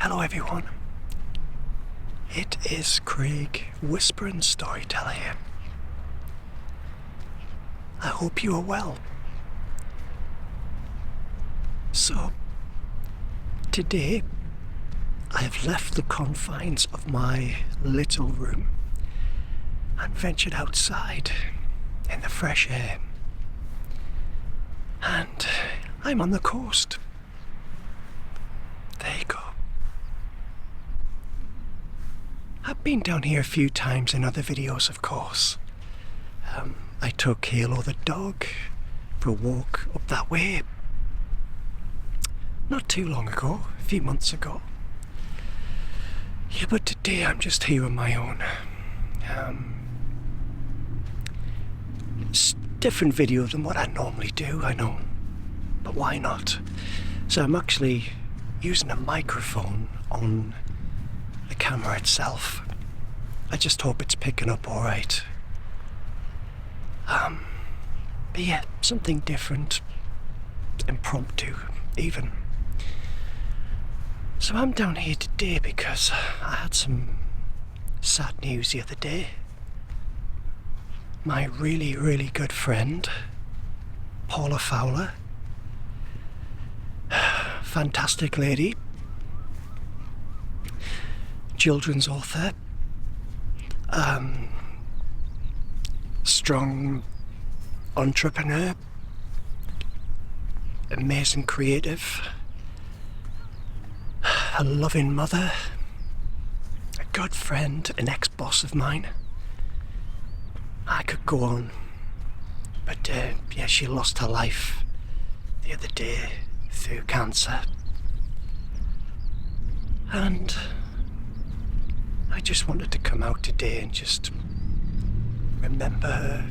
Hello everyone, it is Craig, Whispering Storyteller here. I hope you are well. So, today I have left the confines of my little room and ventured outside in the fresh air. And I'm on the coast. There you go. I've been down here a few times in other videos, of course. I took Halo the dog for a walk up that way not too long ago, a few months ago. Yeah, but today I'm just here on my own. It's a different video than what I normally do, I know, but why not? So I'm actually using a microphone on the camera itself. I just hope it's picking up alright. But yeah, something different, impromptu even. So I'm down here today because I had some sad news the other day. My really good friend, Paula Fowler, fantastic lady, children's author, strong entrepreneur, amazing creative, a loving mother, a good friend, an ex-boss of mine. I could go on, but yeah, she lost her life the other day through cancer. And I just wanted to come out today and just remember her.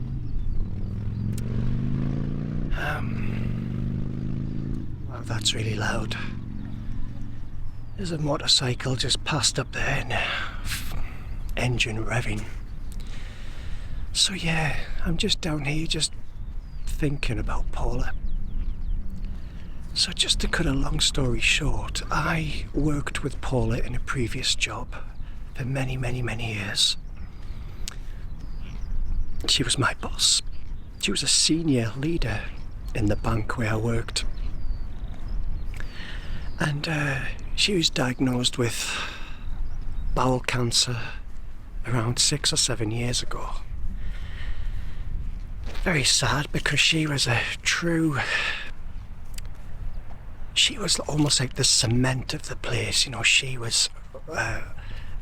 Wow, that's really loud. There's a motorcycle just passed up there and engine revving. So yeah, I'm just down here just thinking about Paula. So just to cut a long story short, I worked with Paula in a previous job for many years. She was my boss. She was a senior leader in the bank where I worked. And she was diagnosed with bowel cancer around 6 or 7 years ago. Very sad because she was almost like the cement of the place, you know. She was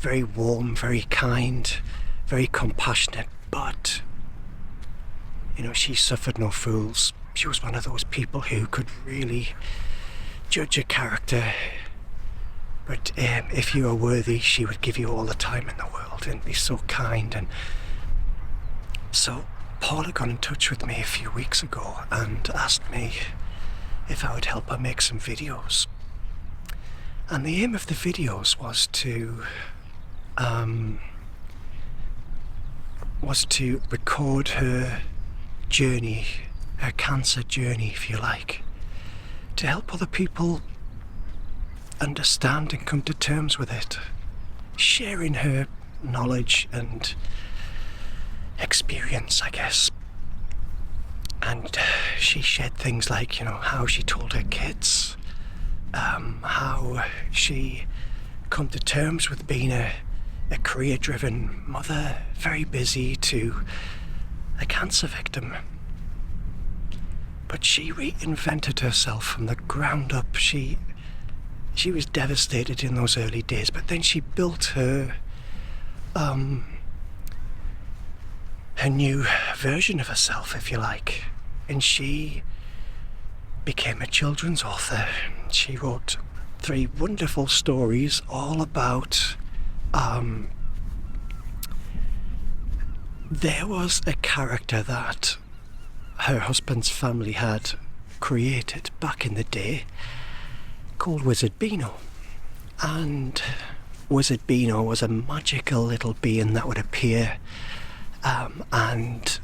very warm, very kind, very compassionate, but you know, she suffered no fools. She was one of those people who could really judge a character, but if you are worthy, she would give you all the time in the world and be so kind. And so Paula got in touch with me a few weeks ago and asked me if I would help her make some videos. And the aim of the videos was to record her journey, her cancer journey, if you like, to help other people understand and come to terms with it, sharing her knowledge and experience, I guess. And she shared things like, you know, how she told her kids, how she come to terms with being a career-driven mother, very busy, to a cancer victim. But she reinvented herself from the ground up. She was devastated in those early days, but then she built her new version of herself, if you like, and she became a children's author. She wrote 3 wonderful stories all about there was a character that her husband's family had created back in the day called Wizard Beano. And Wizard Beano was a magical little being that would appear and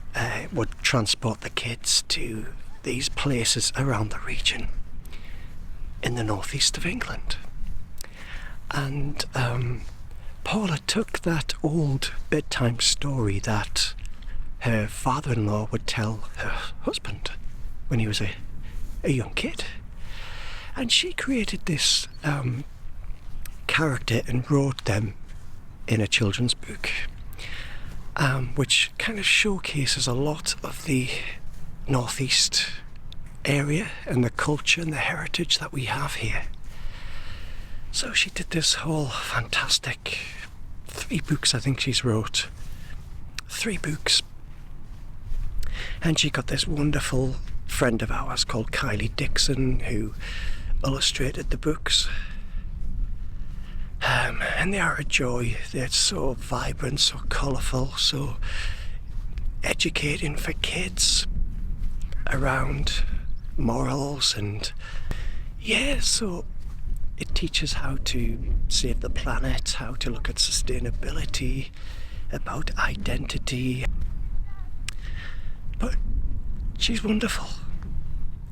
would transport the kids to these places around the region in the northeast of England. And Paula took that old bedtime story that her father-in-law would tell her husband when he was a young kid, and she created this character and wrote them in a children's book, which kind of showcases a lot of the northeast area and the culture and the heritage that we have here. So she did this whole fantastic 3 books, I think she's wrote 3 books, and she got this wonderful friend of ours called Kylie Dixon who illustrated the books, and they are a joy. They're so vibrant, so colourful, so educating for kids around morals, and so it teaches how to save the planet, how to look at sustainability, about identity. But she's wonderful.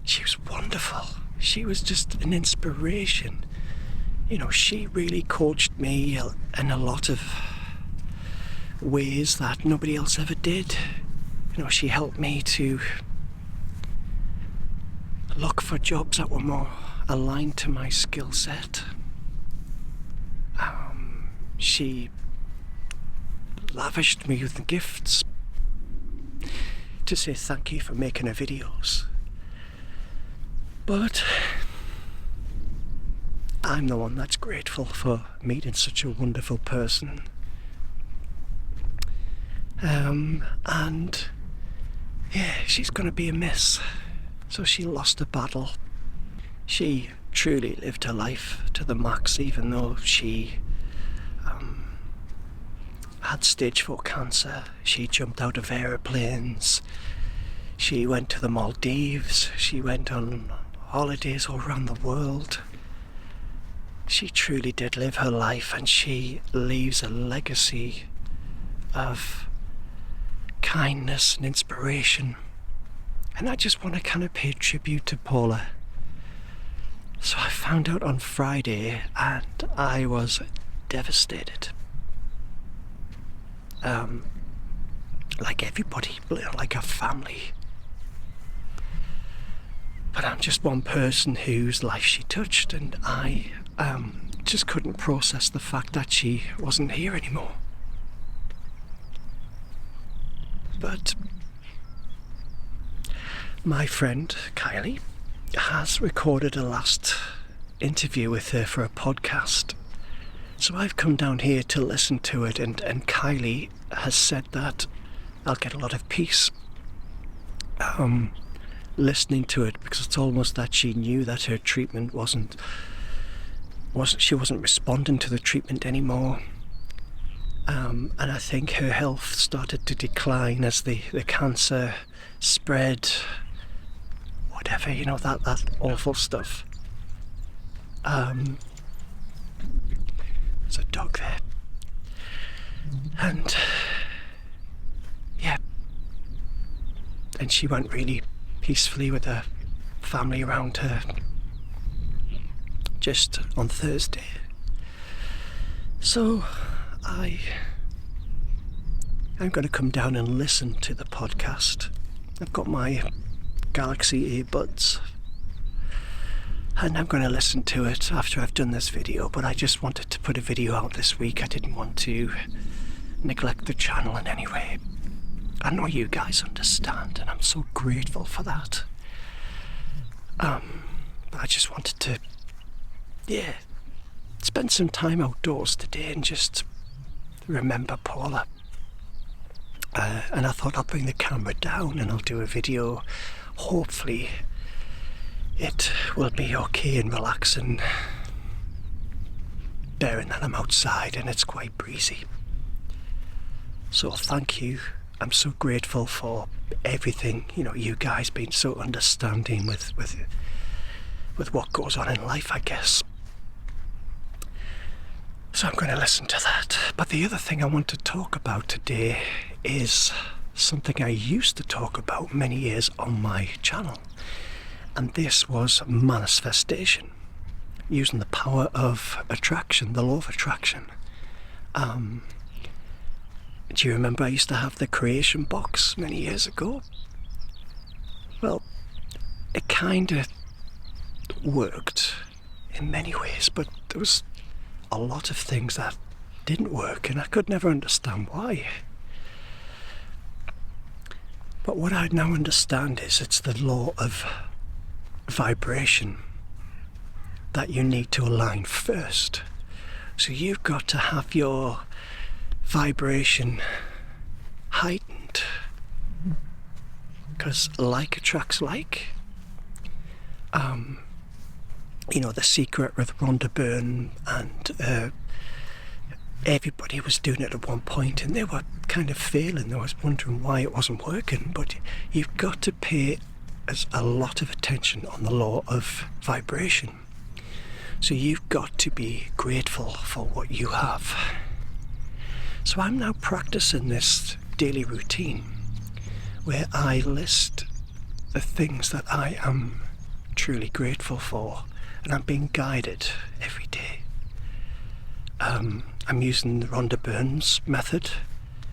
She was wonderful. She was just an inspiration. She really coached me in a lot of ways that nobody else ever did. She helped me to look for jobs that were more aligned to my skill set. She lavished me with gifts to say thank you for making her videos. But I'm the one that's grateful for meeting such a wonderful person. And she's going to be a miss. So she lost a battle. She truly lived her life to the max, even though she had stage 4 cancer. She jumped out of aeroplanes. She went to the Maldives. She went on holidays all around the world. She truly did live her life, and she leaves a legacy of kindness and inspiration. And I just want to kind of pay tribute to Paula. So I found out on Friday and I was devastated. Like everybody, like a family. But I'm just one person whose life she touched, and I just couldn't process the fact that she wasn't here anymore. But my friend Kylie has recorded a last interview with her for a podcast. So I've come down here to listen to it, and Kylie has said that I'll get a lot of peace listening to it, because it's almost that she knew that her treatment she wasn't responding to the treatment anymore. And I think her health started to decline as the cancer spread, whatever, that awful stuff. There's a dog there. And and she went really peacefully with her family around her just on Thursday. So I'm going to come down and listen to the podcast. I've got my Galaxy earbuds and I'm going to listen to it after I've done this video, but I just wanted to put a video out this week. I didn't want to neglect the channel in any way. I know you guys understand, and I'm so grateful for that. But I just wanted to, spend some time outdoors today and just remember Paula. And I thought I'll bring the camera down and I'll do a video. Hopefully it will be okay and relaxing, bearing that I'm outside and it's quite breezy. So thank you. I'm so grateful for everything, you guys being so understanding with what goes on in life, I guess. So I'm going to listen to that. But the other thing I want to talk about today is something I used to talk about many years on my channel. And this was manifestation. using the power of attraction, the law of attraction. Do you remember I used to have the creation box many years ago? Well, it kind of worked in many ways, but there was a lot of things that didn't work, and I could never understand why. But what I now understand is it's the law of vibration that you need to align first. So you've got to have your vibration heightened, because like attracts like. The Secret with Rhonda Byrne, and everybody was doing it at one point, and they were kind of failing. They was wondering why it wasn't working. But you've got to pay a lot of attention on the law of vibration. So you've got to be grateful for what you have. So I'm now practicing this daily routine where I list the things that I am truly grateful for, and I'm being guided every day. I'm using the Rhonda Byrne's method.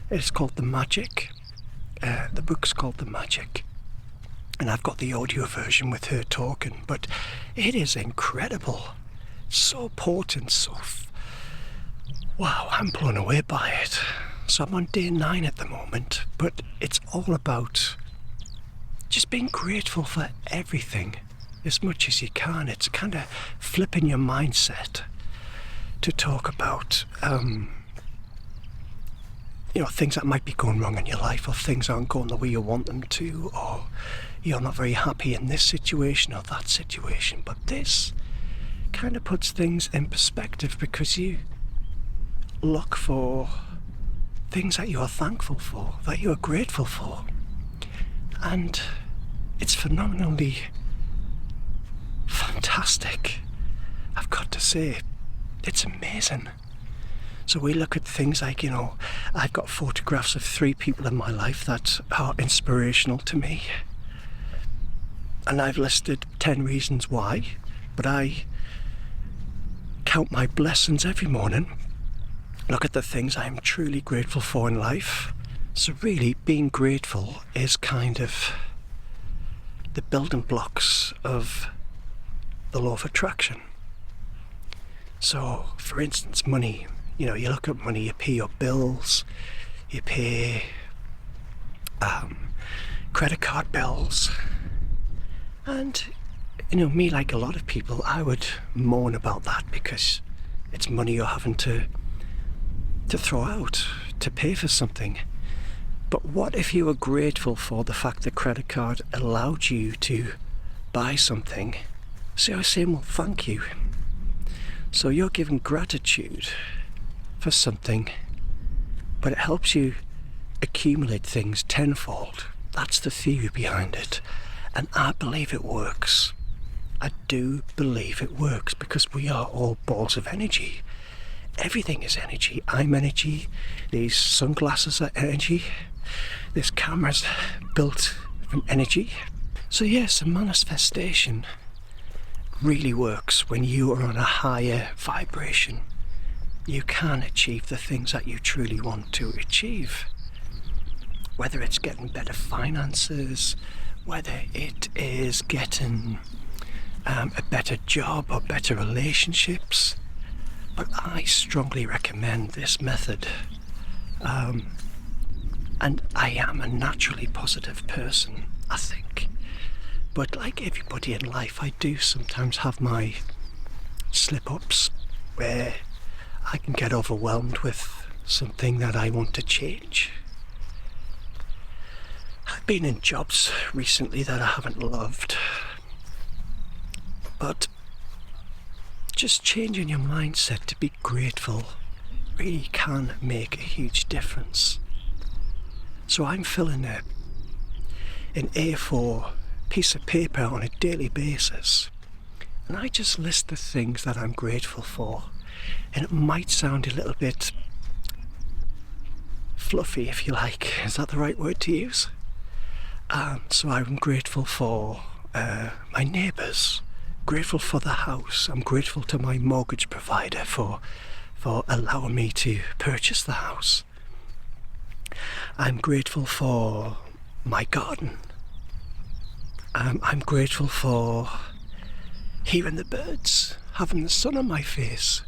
It's called The Magic. The book's called The Magic, and I've got the audio version with her talking, but it is incredible. So potent, wow, I'm blown away by it. So I'm on day 9 at the moment, but it's all about just being grateful for everything as much as you can. It's kind of flipping your mindset to talk about things that might be going wrong in your life, or things aren't going the way you want them to, or you're not very happy in this situation or that situation. But this kind of puts things in perspective, because you look for things that you are thankful for, that you are grateful for, and it's phenomenally fantastic. I've got to say, it's amazing. So we look at things like, I've got photographs of 3 people in my life that are inspirational to me, and I've listed 10 reasons why, but I count my blessings every morning, look at the things I'm truly grateful for in life. So really, being grateful is kind of the building blocks of the law of attraction. So, for instance, money. You look at money, you pay your bills, you pay credit card bills, and me, like a lot of people, I would moan about that, because it's money you're having to throw out to pay for something. But what if you were grateful for the fact that credit card allowed you to buy something? So I was saying, well, thank you. So you're giving gratitude for something, but it helps you accumulate things tenfold. That's the theory behind it, and I believe it works. I do believe it works, because we are all balls of energy. Everything is energy. I'm energy. These sunglasses are energy. This camera's built from energy. So yes, a manifestation really works when you are on a higher vibration. You can achieve the things that you truly want to achieve. Whether it's getting better finances, whether it is getting a better job or better relationships. But I strongly recommend this method. And I am a naturally positive person, I think. But like everybody in life, I do sometimes have my slip-ups where I can get overwhelmed with something that I want to change. I've been in jobs recently that I haven't loved, but just changing your mindset to be grateful really can make a huge difference. So I'm filling an A4 piece of paper on a daily basis, and I just list the things that I'm grateful for. And it might sound a little bit fluffy, if you like. Is that the right word to use? So I'm grateful for my neighbours, grateful for the house. I'm grateful to my mortgage provider for allowing me to purchase the house. I'm grateful for my garden. I'm grateful for hearing the birds, having the sun on my face.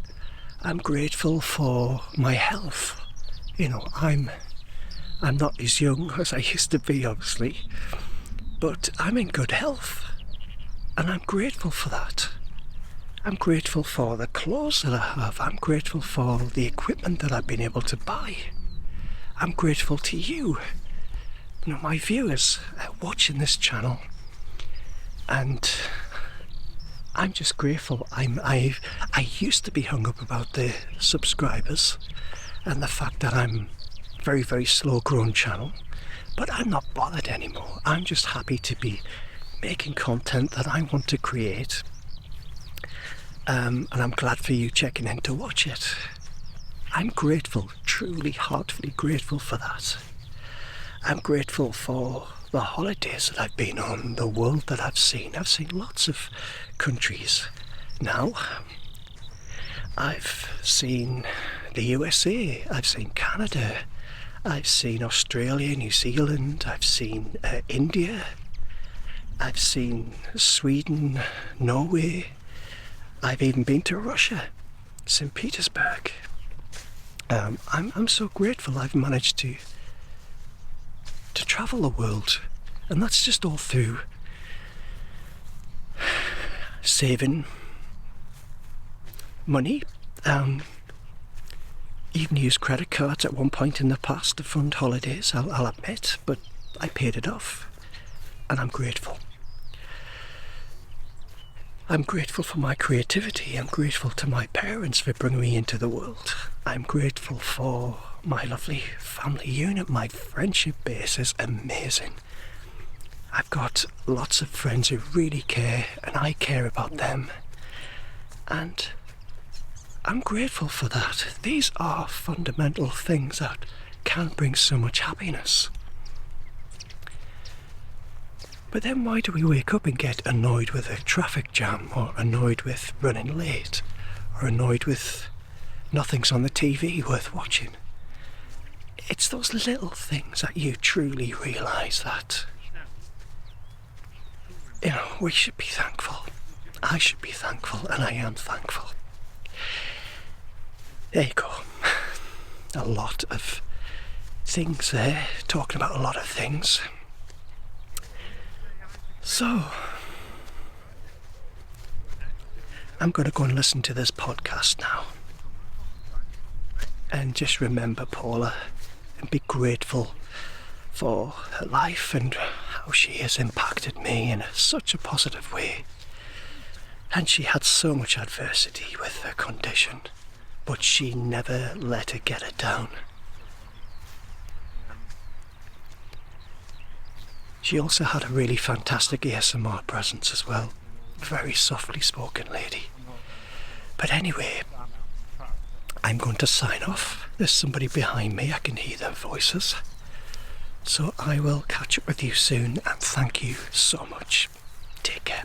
I'm grateful for my health. You know, I'm not as young as I used to be, obviously, but I'm in good health, and I'm grateful for that. I'm grateful for the clothes that I have. I'm grateful for the equipment that I've been able to buy. I'm grateful to you, my viewers watching this channel, and I'm just grateful. I used to be hung up about the subscribers and the fact that I'm very, very slow growing channel, but I'm not bothered anymore. I'm just happy to be making content that I want to create, and I'm glad for you checking in to watch it. I'm grateful, truly, heartfully grateful for that. I'm grateful for the holidays that I've been on, the world that I've seen. I've seen lots of countries now. I've seen the USA, I've seen Canada, I've seen Australia, New Zealand, I've seen India, I've seen Sweden, Norway, I've even been to Russia, St. Petersburg. I'm so grateful I've managed to travel the world, and that's just all through saving money. Even used credit cards at one point in the past to fund holidays, I'll admit, but I paid it off, and I'm grateful. I'm grateful for my creativity. I'm grateful to my parents for bringing me into the world. I'm grateful for my lovely family unit. My friendship base is amazing. I've got lots of friends who really care, and I care about them. And I'm grateful for that. These are fundamental things that can bring so much happiness. But then why do we wake up and get annoyed with a traffic jam, or annoyed with running late, or annoyed with nothing's on the TV worth watching? It's those little things that you truly realise that, we should be thankful. I should be thankful, and I am thankful. There you go. A lot of things there, talking about a lot of things. So, I'm going to go and listen to this podcast now. And just remember Paula, and be grateful for her life and how she has impacted me in such a positive way. And she had so much adversity with her condition, but she never let it get her down. She also had a really fantastic ASMR presence as well. Very softly spoken lady. But anyway, I'm going to sign off. There's somebody behind me, I can hear their voices. So I will catch up with you soon, and thank you so much. Take care.